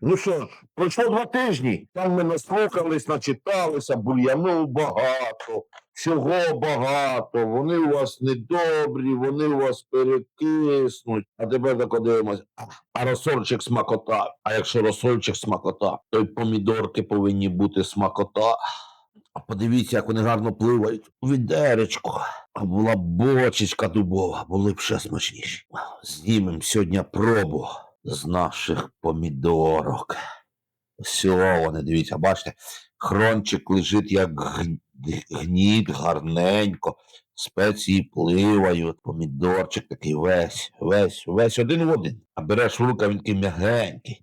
Ну що ж, пройшло 2 тижні, там ми наслухались, начиталися, бур'яну багато, всього багато, вони у вас недобрі, вони у вас перекиснуть. А тепер так подивимось, а розсольчик смакота. А якщо розсольчик смакота, то й помідорки повинні бути смакота. А подивіться, як вони гарно пливають у відеречку. А була бочечка дубова, були б ще смачніші. Знімемо сьогодні пробу з наших помідорок. Все, вони, дивіться, бачите, хрончик лежить як гніт, гарненько, спеції пливають, помідорчик такий весь один в один. А береш в руки, він такий м'ягенький.